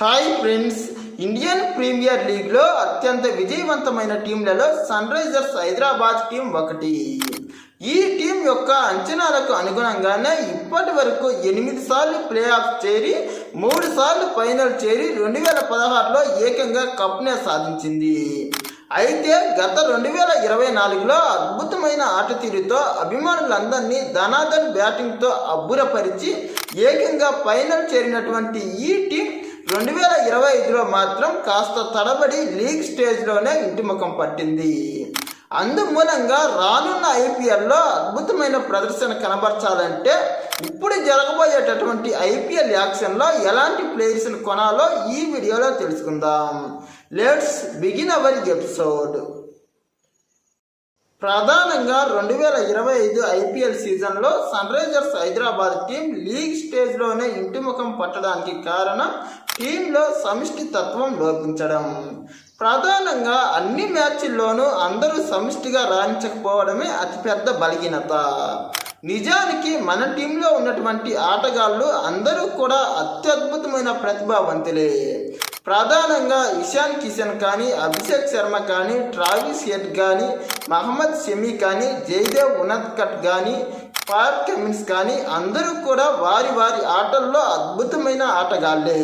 Hi friends, Indian premier లీగ్లో అత్యంత విజయవంతమైన టీంలలో సన్ రైజర్స్ హైదరాబాద్ టీం ఒకటి. ఈ టీం యొక్క అంచనాలకు అనుగుణంగానే ఇప్పటి వరకు 8 సార్లు ప్లే ఆఫ్ చేరి 3 సార్లు ఫైనల్ చేరి 2016లో ఏకంగా కప్నే సాధించింది. అయితే గత 2024లో అద్భుతమైన ఆట తీరుతో అభిమానులందరినీ ధనాధన్ బ్యాటింగ్తో అబ్బురపరిచి ఏకంగా ఫైనల్ చేరినటువంటి ఈ టీం 2025లో మాత్రం కాస్త తడబడి లీగ్ స్టేజ్లోనే ఇంటిముఖం పట్టింది. అందుమూలంగా రానున్న ఐపీఎల్లో అద్భుతమైన ప్రదర్శన కనబరచాలంటే ఇప్పుడు జరగబోయేటటువంటి ఐపీఎల్ యాక్షన్లో ఎలాంటి ప్లేయర్స్ని కొనాలో ఈ వీడియోలో తెలుసుకుందాం. Let's begin our episode. ప్రధానంగా 2025 ఐపీఎల్ సీజన్లో Sunrisers Hyderabad team league స్టేజ్లోనే ఇంటిముఖం పట్టడానికి కారణం టీంలో సమిష్టి తత్వం లోపించడం. ప్రధానంగా అన్ని మ్యాచ్ల్లోనూ అందరూ సమిష్టిగా రాణించకపోవడమే అతిపెద్ద బలహీనత. నిజానికి మన టీంలో ఉన్నటువంటి ఆటగాళ్ళు అందరూ కూడా అత్యద్భుతమైన ప్రతిభావంతులే. ప్రధానంగా ఇషాన్ కిషన్ కానీ, అభిషేక్ శర్మ కానీ, ట్రావిస్ హెడ్ కానీ, మహమ్మద్ షమి కానీ, జయదేవ్ ఉనద్కట్ కానీ, పాట్ కమిన్స్ కానీ అందరూ కూడా వారి వారి ఆటల్లో అద్భుతమైన ఆటగాళ్లే.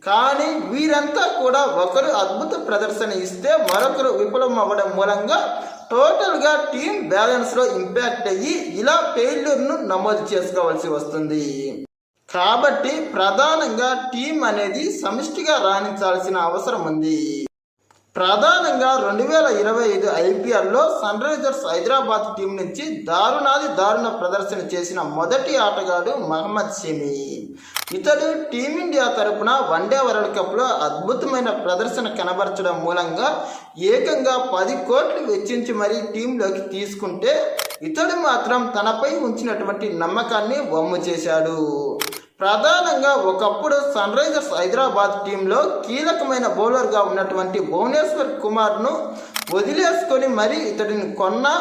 కానీ వీరంతా కూడా ఒకరు అద్భుత ప్రదర్శన ఇస్తే మరొకరు విఫలం అవ్వడం మూలంగా టోటల్గా టీం బ్యాలెన్స్లో ఇంపాక్ట్ అయ్యి ఇలా ఫెయిల్యూర్ను నమోదు చేసుకోవాల్సి వస్తుంది. కాబట్టి ప్రధానంగా టీం అనేది సమిష్టిగా రాణించాల్సిన అవసరం ఉంది. ప్రధానంగా 2025 ఐపీఎల్లో సన్ రైజర్స్ హైదరాబాద్ టీం నుంచి దారుణ ప్రదర్శన చేసిన మొదటి ఆటగాడు మహమ్మద్ షమి. ఇతడు టీమిండియా తరపున వన్డే వరల్డ్ కప్లో అద్భుతమైన ప్రదర్శన కనబరచడం మూలంగా ఏకంగా 10 కోట్లు వెచ్చించి మరీ టీంలోకి తీసుకుంటే ఇతడు మాత్రం తనపై ఉంచినటువంటి నమ్మకాన్ని వమ్ము చేశాడు. ప్రధానంగా ఒకప్పుడు సన్ రైజర్స్ హైదరాబాద్ టీంలో కీలకమైన బౌలర్గా ఉన్నటువంటి భువనేశ్వర్ కుమార్ను వదిలేసుకొని మరీ ఇతడిని కొన్నా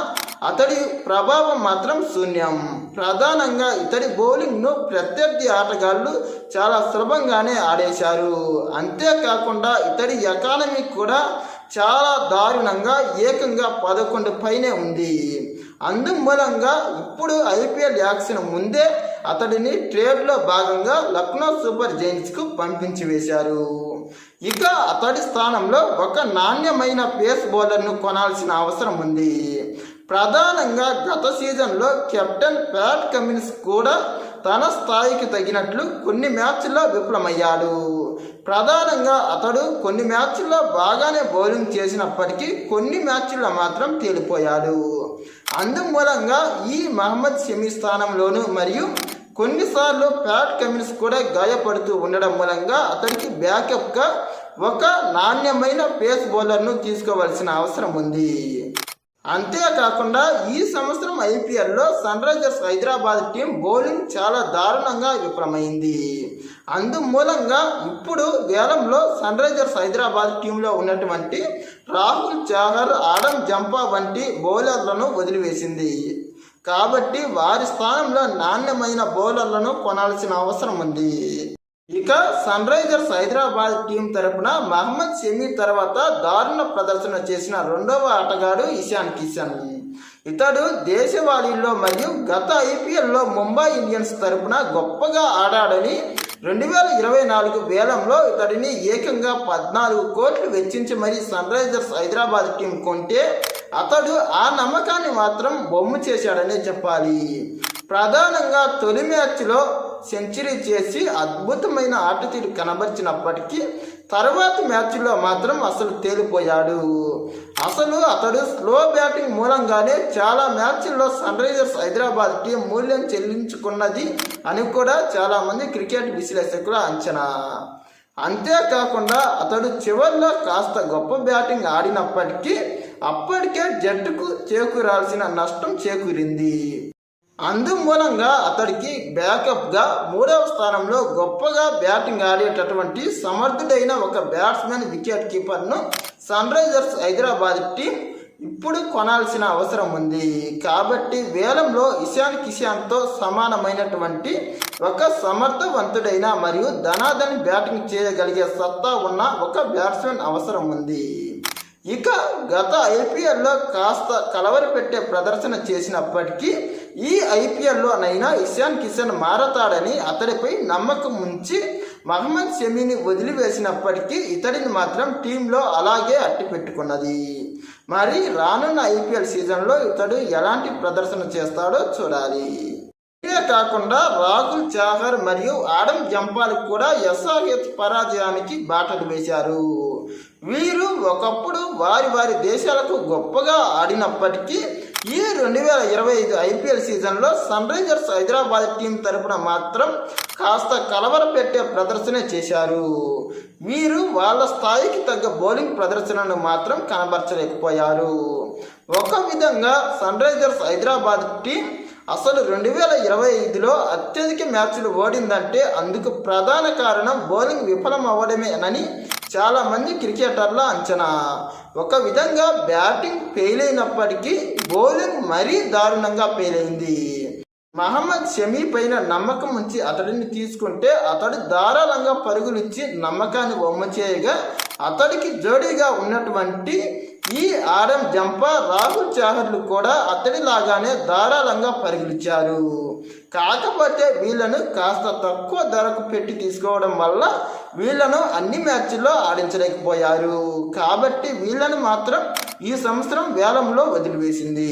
అతడి ప్రభావం మాత్రం శూన్యం. ప్రధానంగా ఇతడి బౌలింగ్ను ప్రత్యర్థి ఆటగాళ్లు చాలా సులభంగానే ఆడేశారు. అంతేకాకుండా ఇతడి ఎకానమీ కూడా చాలా దారుణంగా ఏకంగా 11 పైనే ఉంది. అందుమూలంగా ఇప్పుడు ఐపీఎల్ యాక్షన్ ముందే అతడిని ట్రేడ్లో భాగంగా లక్నో సూపర్ జైంట్స్కు పంపించి వేశారు. ఇక అతడి స్థానంలో ఒక నాణ్యమైన పేస్ బౌలర్ను కొనాల్సిన అవసరం ఉంది. ప్రధానంగా గత సీజన్లో కెప్టెన్ ప్యాట్ కమిన్స్ కూడా తన స్థాయికి తగినట్లు కొన్ని మ్యాచ్ల్లో విఫలమయ్యాడు. ప్రధానంగా అతడు కొన్ని మ్యాచ్ల్లో బాగానే బౌలింగ్ చేసినప్పటికీ కొన్ని మ్యాచ్ల్లో మాత్రం తేలిపోయాడు. అందుమూలంగా ఈ మహమ్మద్ షమి స్థానంలోను మరియు కొన్నిసార్లు ప్యాట్ కమిన్స్ కూడా గాయపడుతూ ఉండడం మూలంగా అతడికి బ్యాకప్గా ఒక నాణ్యమైన పేస్ బౌలర్ను తీసుకోవాల్సిన అవసరం ఉంది. అంతేకాకుండా ఈ సంవత్సరం ఐపీఎల్లో Sunrisers Hyderabad team bowling చాలా దారుణంగా విఫలమైంది. అందుమూలంగా ఇప్పుడు వేలంలో సన్ రైజర్స్ హైదరాబాద్ టీంలో ఉన్నటువంటి రాహుల్ చాహర్, ఆడమ్ జంపా వంటి బౌలర్లను వదిలివేసింది. కాబట్టి వారి స్థానంలో నాణ్యమైన బౌలర్లను కొనాల్సిన అవసరం ఉంది. ఇక సన్ రైజర్స్ హైదరాబాద్ టీం తరపున మహమ్మద్ షమి తర్వాత దారుణ ప్రదర్శన చేసిన రెండవ ఆటగాడు ఇషాన్ కిషన్. ఇతడు దేశవాళీల్లో మరియు గత ఐపీఎల్లో ముంబై ఇండియన్స్ తరపున గొప్పగా ఆడాడని 2024 వేలంలో ఇతడిని ఏకంగా 14 కోట్లు వెచ్చించి మరీ సన్ రైజర్స్ హైదరాబాద్ టీం కొంటే అతడు ఆ నమ్మకాన్ని మాత్రం బొమ్ము చేశాడనే చెప్పాలి. ప్రధానంగా తొలి మ్యాచ్లో సెంచరీ చేసి అద్భుతమైన ఆట తీరు కనబరిచినప్పటికీ తర్వాత మ్యాచ్లో మాత్రం అసలు తేలిపోయాడు. అతడు స్లో బ్యాటింగ్ మూలంగానే చాలా మ్యాచ్ల్లో సన్ రైజర్స్ హైదరాబాద్ టీం మూల్యం చెల్లించుకున్నది అని కూడా చాలామంది క్రికెట్ విశ్లేషకుల అంచనా. అంతేకాకుండా అతడు చివరిలో కాస్త గొప్ప బ్యాటింగ్ ఆడినప్పటికీ అప్పటికే జట్టుకు చేకూరాల్సిన నష్టం చేకూరింది. అందుమూలంగా అతడికి బ్యాకప్గా 3వ స్థానంలో గొప్పగా బ్యాటింగ్ ఆడేటటువంటి సమర్థుడైన ఒక బ్యాట్స్మెన్, వికెట్ కీపర్ను సన్ రైజర్స్ హైదరాబాద్ టీం ఇప్పుడు కొనాల్సిన అవసరం ఉంది. కాబట్టి వేలంలో ఇషాన్ కిషాన్తో సమానమైనటువంటి ఒక సమర్థవంతుడైన మరియు ధనాధని బ్యాటింగ్ చేయగలిగే సత్తా ఉన్న ఒక బ్యాట్స్మెన్ అవసరం ఉంది. ఇక గత ఐపీఎల్లో కాస్త కలవరపెట్టే ప్రదర్శన చేసినప్పటికీ ఈ ఐపీఎల్లోనైనా ఇషాన్ కిషన్ మారతాడని అతడిపై నమ్మకం ఉంచి మహమ్మద్ షమీని వదిలివేసినప్పటికీ ఇతడిని మాత్రం టీంలో అలాగే అట్టిపెట్టుకున్నది. మరి రానున్న ఐపీఎల్ సీజన్లో ఇతడు ఎలాంటి ప్రదర్శన చేస్తాడో చూడాలి. ఇదే కాకుండా రాహుల్ చాహర్ మరియు ఆడమ్ జంపాల్ కూడా ఎస్ఆర్హెచ్ పరాజయానికి బాటలు వేశారు. వీరు ఒకప్పుడు వారి వారి దేశాలకు గొప్పగా ఆడినప్పటికీ ఈ 2025 ఐపీఎల్ సీజన్లో సన్ రైజర్స్ హైదరాబాద్ టీం తరపున మాత్రం కాస్త కలవరపెట్టే ప్రదర్శన చేశారు. వీరు వాళ్ళ స్థాయికి తగ్గ బౌలింగ్ ప్రదర్శనను మాత్రం కనబరచలేకపోయారు. ఒక విధంగా సన్ రైజర్స్ హైదరాబాద్ టీం అసలు 2025లో అత్యధిక మ్యాచ్లు ఓడిందంటే అందుకు ప్రధాన కారణం బౌలింగ్ విఫలం అవ్వడమేనని చాలామంది క్రికెటర్ల అంచనా. ఒక విధంగా బ్యాటింగ్ ఫెయిల్ అయినప్పటికీ బౌలింగ్ మరీ దారుణంగా ఫెయిల్ అయింది. మహమ్మద్ షమీ పైన నమ్మకం ఉంచి అతడిని తీసుకుంటే అతడు ధారాళంగా పరుగులిచ్చి నమ్మకాన్ని వమ్మ చేయగా అతడికి జోడీగా ఉన్నటువంటి ఈ ఆడమ్ జంపా రాహుల్ చాహర్లు కూడా అతడిలాగానే ధారాళంగా పరుగులిచ్చారు. కాకపోతే వీళ్ళను కాస్త తక్కువ ధరకు పెట్టి తీసుకోవడం వల్ల వీళ్ళను అన్ని మ్యాచ్ల్లో ఆడించలేకపోయారు. కాబట్టి వీళ్ళను మాత్రం ఈ సంవత్సరం వేలంలో వదిలివేసింది.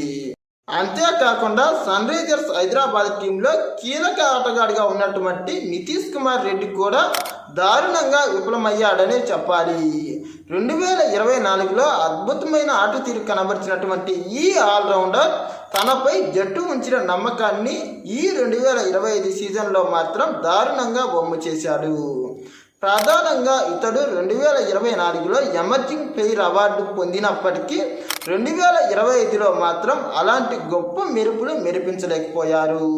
అంతేకాకుండా సన్ రైజర్స్ హైదరాబాద్ టీంలో కీలక ఆటగాడిగా ఉన్నటువంటి నితీష్ కుమార్ రెడ్డి కూడా దారుణంగా విఫలమయ్యాడనే చెప్పాలి. 2024లో అద్భుతమైన ఆట తీరు కనబరిచినటువంటి ఈ ఆల్రౌండర్ తనపై జట్టు ఉంచిన నమ్మకాన్ని ఈ 2025 సీజన్లో మాత్రం దారుణంగా వమ్ము చేశాడు. ప్రధానంగా ఇతడు 2024లో ఎమర్జింగ్ ప్లేయర్ అవార్డు పొందినప్పటికీ 2025లో మాత్రం అలాంటి గొప్ప మెరుపులు మెరిపించలేకపోయారు.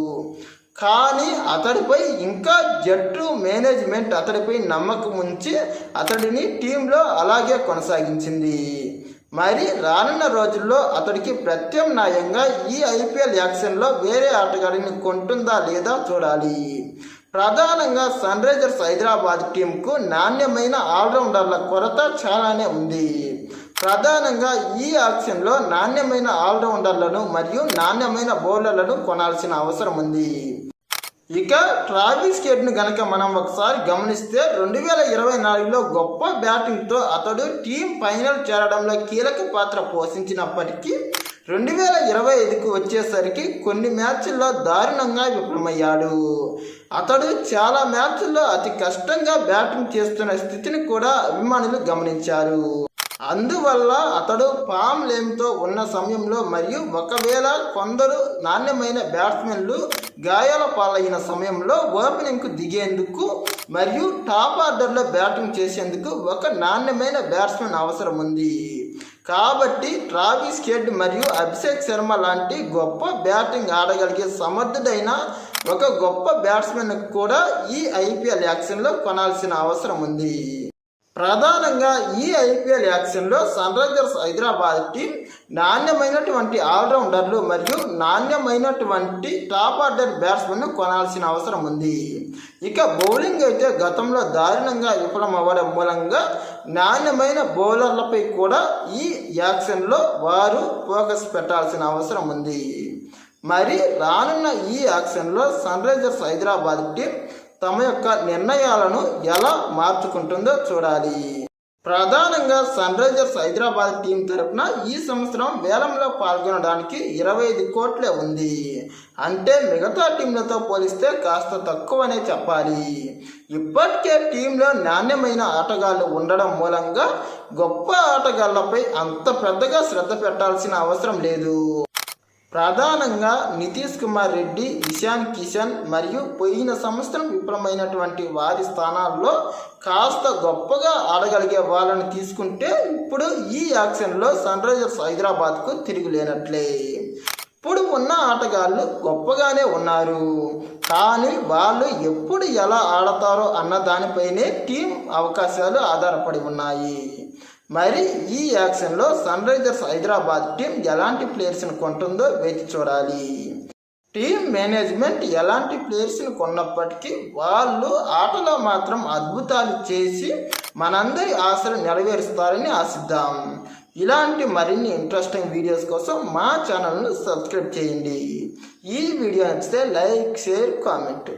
కానీ అతడిపై ఇంకా జట్టు మేనేజ్మెంట్ అతడిపై నమ్మకం ఉంచి అతడిని టీంలో అలాగే కొనసాగించింది. మరి రానున్న రోజుల్లో అతడికి ప్రత్యామ్నాయంగా ఈ ఐపీఎల్ యాక్షన్లో వేరే ఆటగాడిని కొంటుందా లేదా చూడాలి. ప్రధానంగా సన్ రైజర్స్ హైదరాబాద్ టీంకు నాణ్యమైన ఆల్రౌండర్ల కొరత చాలానే ఉంది. ప్రధానంగా ఈ ఆక్షన్లో నాణ్యమైన ఆల్రౌండర్లను మరియు నాణ్యమైన బౌలర్లను కొనాల్సిన అవసరం ఉంది. ఇక ట్రావిస్ హెడ్ను గనక మనం ఒకసారి గమనిస్తే 2024లో గొప్ప బ్యాటింగ్తో అతడు టీం ఫైనల్ చేరడంలో కీలక పాత్ర పోషించినప్పటికీ 2025కు వచ్చేసరికి కొన్ని మ్యాచ్ల్లో దారుణంగా విఫలమయ్యాడు. అతడు చాలా మ్యాచ్ల్లో అతి కష్టంగా బ్యాటింగ్ చేస్తున్న స్థితిని కూడా అభిమానులు గమనించారు. అందువల్ల అతడు ఫామ్ లేమ్తో ఉన్న సమయంలో మరియు ఒకవేళ కొందరు నాణ్యమైన బ్యాట్స్మెన్లు గాయాల పాలైన సమయంలో ఓపెనింగ్కు దిగేందుకు మరియు టాప్ ఆర్డర్లో బ్యాటింగ్ చేసేందుకు ఒక నాణ్యమైన బ్యాట్స్మెన్ అవసరం ఉంది. కాబట్టి ట్రావిస్ హెడ్ మరియు అభిషేక్ శర్మ లాంటి గొప్ప బ్యాటింగ్ ఆడగలిగే సమర్థుడైన ఒక గొప్ప బ్యాట్స్మెన్ కూడా ఈ ఐపీఎల్ యాక్షన్లో కొనాల్సిన అవసరం ఉంది. ప్రధానంగా ఈ ఐపీఎల్ యాక్షన్లో సన్ రైజర్స్ హైదరాబాద్ టీం నాణ్యమైనటువంటి ఆల్రౌండర్లు మరియు నాణ్యమైనటువంటి టాప్ ఆర్డర్ బ్యాట్స్మెన్ను కొనాల్సిన అవసరం ఉంది. ఇక బౌలింగ్ అయితే గతంలో దారుణంగా విఫలం అవ్వడం మూలంగా నాణ్యమైన బౌలర్లపై కూడా ఈ యాక్షన్లో వారు ఫోకస్ పెట్టాల్సిన అవసరం ఉంది. మరి రానున్న ఈ యాక్షన్లో సన్ రైజర్స్ హైదరాబాద్ టీం తమ యొక్క నిర్ణయాలను ఎలా మార్చుకుంటుందో చూడాలి. ప్రధానంగా సన్ రైజర్స్ హైదరాబాద్ టీం తరపున ఈ సంవత్సరం వేలంలో పాల్గొనడానికి 25 కోట్లే ఉంది. అంటే మిగతా టీంలతో పోలిస్తే కాస్త తక్కువనే చెప్పాలి. ఇప్పటికే టీంలో నాణ్యమైన ఆటగాళ్లు ఉండడం మూలంగా గొప్ప ఆటగాళ్లపై అంత పెద్దగా శ్రద్ధ పెట్టాల్సిన అవసరం లేదు. ప్రధానంగా నితీష్ కుమార్ రెడ్డి, ఇషాన్ కిషన్ మరియు పోయిన సంవత్సరం విఫలమైనటువంటి వారి స్థానాల్లో కాస్త గొప్పగా ఆడగలిగే వాళ్ళని తీసుకుంటే ఇప్పుడు ఈ యాక్షన్లో సన్ రైజర్స్ హైదరాబాద్కు తిరుగులేనట్లే. ఇప్పుడు ఉన్న ఆటగాళ్ళు గొప్పగానే ఉన్నారు. కానీ వాళ్ళు ఎప్పుడు ఎలా ఆడతారో అన్న దానిపైనే టీం అవకాశాలు ఆధారపడి ఉన్నాయి. మరి ఈ యాక్షన్లో సన్ రైజర్స్ హైదరాబాద్ టీం ఎలాంటి ప్లేయర్స్ని కొంటుందో వేచి చూడాలి. టీం మేనేజ్మెంట్ ఎలాంటి ప్లేయర్స్ని కొన్నప్పటికీ వాళ్ళు ఆటలో మాత్రం అద్భుతాలు చేసి మనందరి ఆశలు నెరవేరుస్తారని ఆశిద్దాం. ఇలాంటి మరిన్ని ఇంట్రెస్టింగ్ వీడియోస్ కోసం మా ఛానల్ను సబ్స్క్రైబ్ చేయండి. ఈ వీడియో నచ్చితే లైక్, షేర్, కామెంట్.